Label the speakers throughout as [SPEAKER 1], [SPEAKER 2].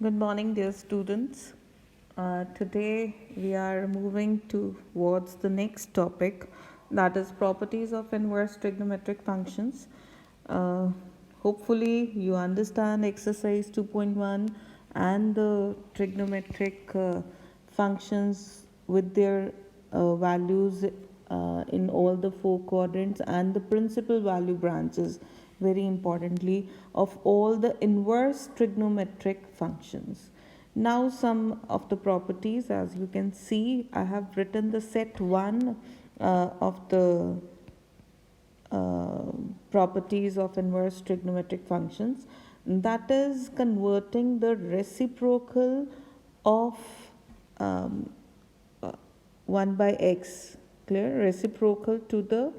[SPEAKER 1] Good morning, dear students. Today we are moving towards the next topic, that is properties of inverse trigonometric functions. Uh, Hopefully, you understand exercise 2.1 and the trigonometric functions with their values in all the four quadrants and the principal value branches, very importantly, of all the inverse trigonometric functions. Now, some of the properties, as you can see, I have written the set 1 of the uh, properties of inverse trigonometric functions, that is converting the reciprocal of um, uh, 1 by x, clear, reciprocal to the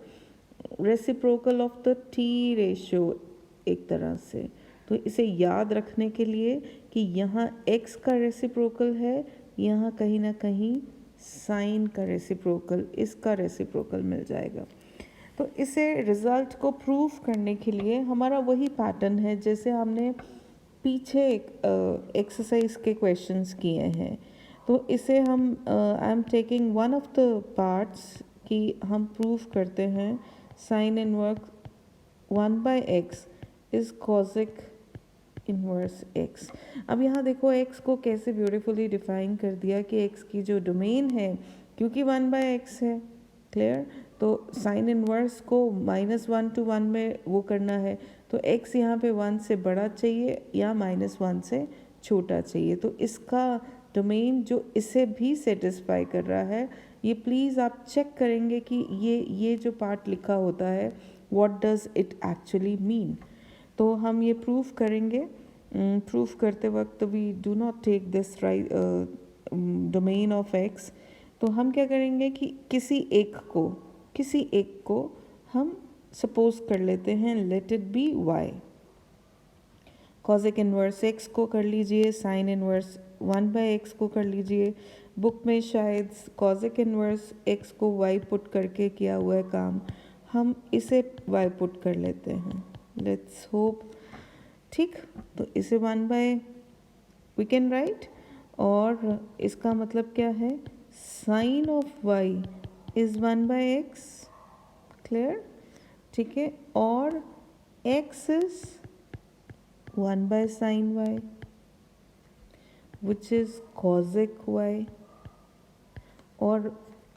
[SPEAKER 1] reciprocal of the T ratio एक तरह से। तो इसे याद रखने के लिए कि यहाँ x का रेसिप्रोकल है, यहाँ कहीं ना कहीं साइन का रेसिप्रोकल, इसका रेसिप्रोकल मिल जाएगा। तो इसे रिज़ल्ट को प्रूव करने के लिए हमारा वही पैटर्न है जैसे हमने पीछे एक्सरसाइज के क्वेश्चंस किए हैं। तो इसे हम I am taking one of the parts कि हम प्रूव करते हैं sine inverse 1/x is cosec inverse x। अब यहाँ देखो x को कैसे ब्यूटीफुली डिफाइन कर दिया कि x की जो डोमेन है, क्योंकि 1/x है, क्लियर, तो साइन इनवर्स को -1 to 1 में वो करना है, तो x यहाँ पे 1 से बड़ा चाहिए या -1 से छोटा चाहिए। तो इसका डोमेन जो इसे भी सेटिस्फाई कर रहा है, ये प्लीज़ आप चेक करेंगे कि ये जो पार्ट लिखा होता है, what does it actually mean. तो हम ये प्रूफ करेंगे। प्रूफ करते वक्त we do not take this domain of X. तो हम क्या करेंगे कि किसी एक को हम सपोज कर लेते हैं, let it be Y. Cosec inverse X को कर लीजिए, साइन इनवर्स 1/x को कर लीजिए। बुक में शायद कॉजिक इनवर्स एक्स को वाई पुट करके किया हुआ है काम, हम इसे वाई पुट कर लेते हैं, लेट्स होप। ठीक, तो इसे 1 वी कैन राइट, और इसका मतलब क्या है, sine of Y is 1/x, clear, ठीक है, और x is 1/sin y which is cosec y। और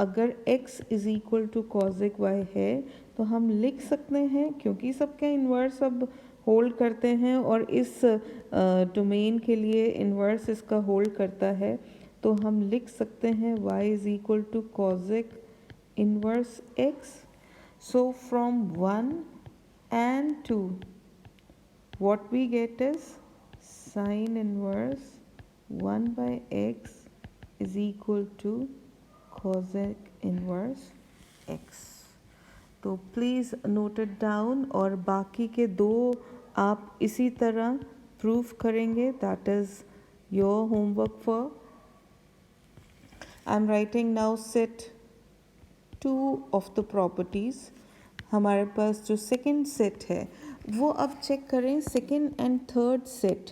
[SPEAKER 1] अगर x is equal to cosec y है तो हम लिख सकते हैं, क्योंकि सबके इन्वर्स अब होल्ड करते हैं और इस डोमेन के लिए इन्वर्स इसका होल्ड करता है, तो हम लिख सकते हैं y is equal to cosec inverse x। So from 1 and 2 what we get is sin inverse 1/x is equal to cosec inverse x। तो प्लीज़ नोट इट डाउन, और बाकी के दो आप इसी तरह प्रूफ करेंगे, that is your homework for. I am writing now set 2 of the properties. हमारे पास जो सेकंड सेट है वो अब चेक करें, सेकंड एंड थर्ड सेट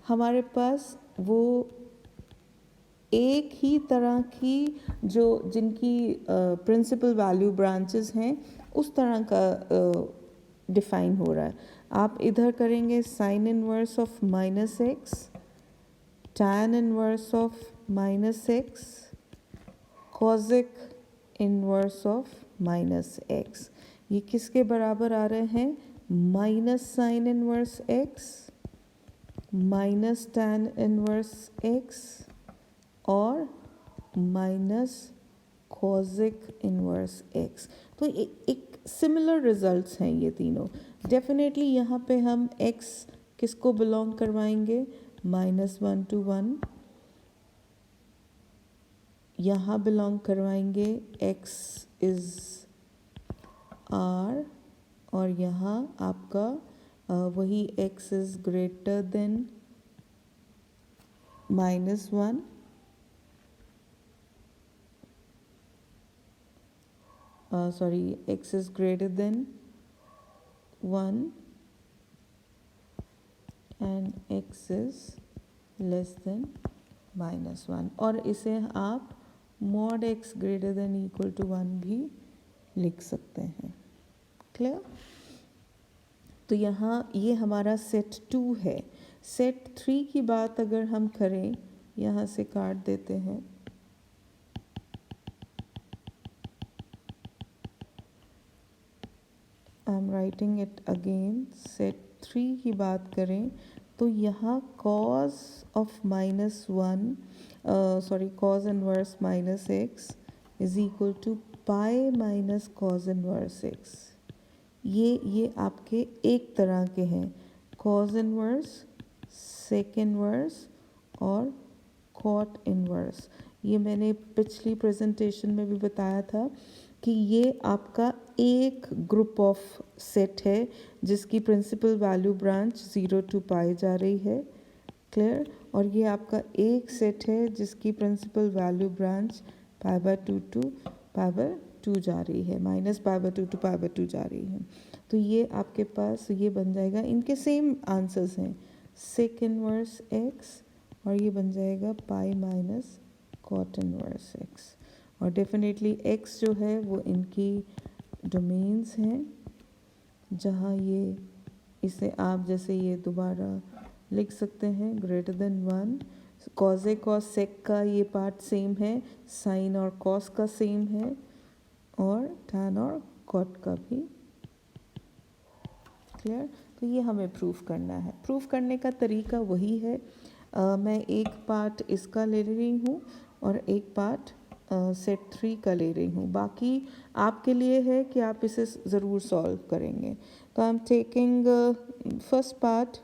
[SPEAKER 1] हमारे पास वो एक ही तरह की जो जिनकी प्रिंसिपल वैल्यू ब्रांचेस हैं उस तरह का डिफाइन हो रहा है। आप इधर करेंगे sine inverse of -x, tan inverse of -x, cosec inverse of -x। ये किसके बराबर आ रहे हैं, minus sine inverse x minus tan inverse x और माइनस कॉजिक इनवर्स x। तो एक सिमिलर रिजल्ट्स हैं ये तीनों। डेफिनेटली यहाँ पे हम x किसको बिलोंग करवाएंगे, -1 to 1, यहाँ बिलोंग करवाएंगे x इज़ r, और यहाँ आपका वही x is greater than -1, sorry, x is greater than 1 and x is less than -1, और इसे आप mod x greater than equal to 1 भी लिख सकते हैं। क्लियर? तो यहाँ ये हमारा सेट 2 है। सेट 3 की बात अगर हम करें, यहाँ से काट देते हैं, I am writing it again. Set 3 की बात करें तो यहाँ cos of -1 cos inverse -x is equal to pi minus cos inverse x। ये आपके एक तरह के हैं, कॉज इनवर्स, सेक इनवर्स और कॉट इनवर्स। ये मैंने पिछली प्रेजेंटेशन में भी बताया था कि ये आपका एक ग्रुप ऑफ सेट है जिसकी प्रिंसिपल वैल्यू ब्रांच 0 टू पाई जा रही है। क्लियर? और ये आपका एक सेट है जिसकी प्रिंसिपल वैल्यू ब्रांच π/2 टू π/2 जा रही है, -π/2 टू π/2 जा रही है। तो ये आपके पास ये बन जाएगा, इनके सेम आंसर्स हैं, सेक इनवर्स x, और ये बन जाएगा pi minus cot inverse x। और डेफिनेटली x जो है वो इनकी डोमेन्स हैं, जहाँ ये इसे आप जैसे ये दोबारा लिख सकते हैं ग्रेटर देन 1। कॉजेक और सेक का ये पार्ट सेम है, साइन और कॉस का सेम है, और टैन और कॉट का भी। क्लियर? तो ये हमें प्रूफ करना है। प्रूफ करने का तरीका वही है, मैं एक पार्ट इसका ले रही हूँ और एक पार्ट सेट 3 का ले रही हूँ। बाकी आपके लिए है कि आप इसे ज़रूर सॉल्व करेंगे। तो आई am taking first part,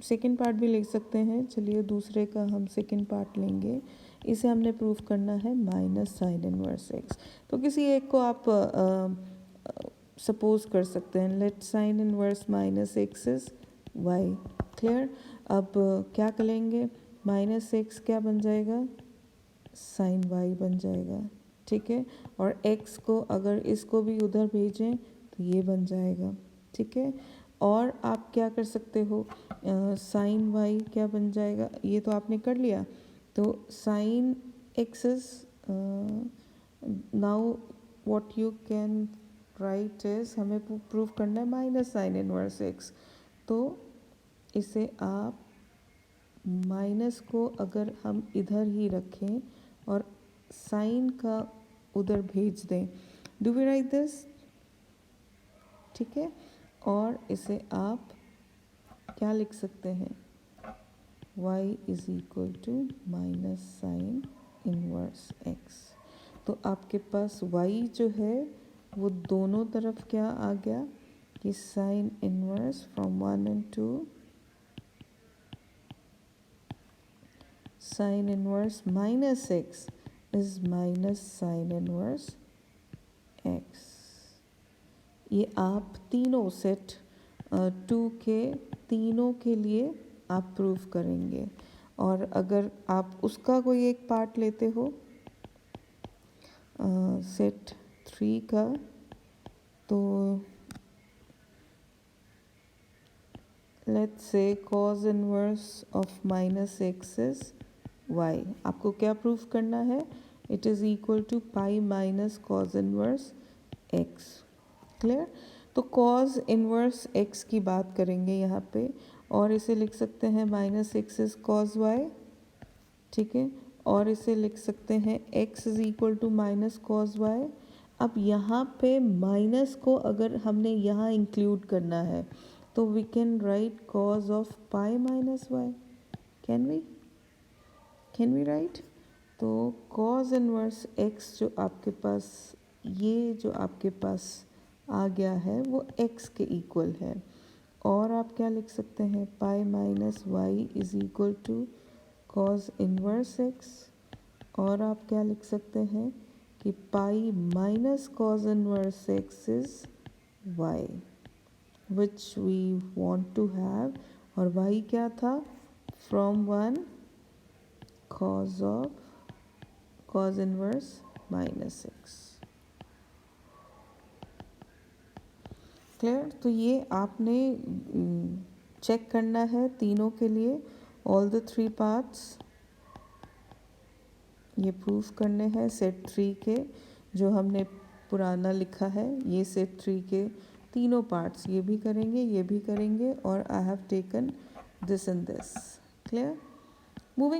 [SPEAKER 1] second part भी लिख सकते हैं। चलिए दूसरे का हम सेकेंड पार्ट लेंगे। इसे हमने प्रूफ करना है माइनस साइन इनवर्स x। तो किसी एक को आप सपोज कर सकते हैं, late sign inverse -x is y। Clear? अब क्या करेंगे, -x क्या बन जाएगा, साइन y बन जाएगा। ठीक है? और x को अगर इसको भी उधर भेजें तो ये बन जाएगा। ठीक है? और आप क्या कर सकते हो, साइन y क्या बन जाएगा, ये तो आपने कर लिया। तो sine x is now what you can write is, हमें प्रूव करना है माइनस साइन इनवर्स x। तो इसे आप माइनस को अगर हम इधर ही रखें और साइन का उधर भेज दें, डू वी राइट दिस? ठीक है? और इसे आप क्या लिख सकते हैं, y is equal to minus sine inverse x। तो आपके पास y जो है वो दोनों तरफ क्या आ गया कि sine inverse from 1 and 2, sine inverse minus x is minus sine inverse x। ये आप तीनों सेट 2 के तीनों के लिए आप प्रूव करेंगे। और अगर आप उसका कोई एक पार्ट लेते हो सेट 3 का, तो let's say cos inverse of -x is y। आपको क्या प्रूव करना है, it is equal to pi minus cos inverse x। Clear? तो कॉज इनवर्स x की बात करेंगे यहाँ पे, और इसे लिख सकते हैं -x इज कॉज y। ठीक है? और इसे लिख सकते हैं x is equal to minus cos y। अब यहाँ पे माइनस को अगर हमने यहाँ इंक्लूड करना है तो we can write cos of pi minus y। Can we write? तो कॉज इनवर्स x जो आपके पास, ये जो आपके पास आ गया है वो x के इक्वल है। और आप क्या लिख सकते हैं, pi minus Y is equal to cos inverse x। और आप क्या लिख सकते हैं कि pi minus cos inverse x is y, which we want to have. और y क्या था, from 1 cos of cos inverse -x। Clear? तो ये आपने चेक करना है तीनों के लिए, ऑल द 3 पार्ट्स ये प्रूफ करने हैं सेट 3 के, जो हमने पुराना लिखा है ये सेट 3 के तीनों पार्ट्स, ये भी करेंगे, ये भी करेंगे, और I have taken this and this. Clear?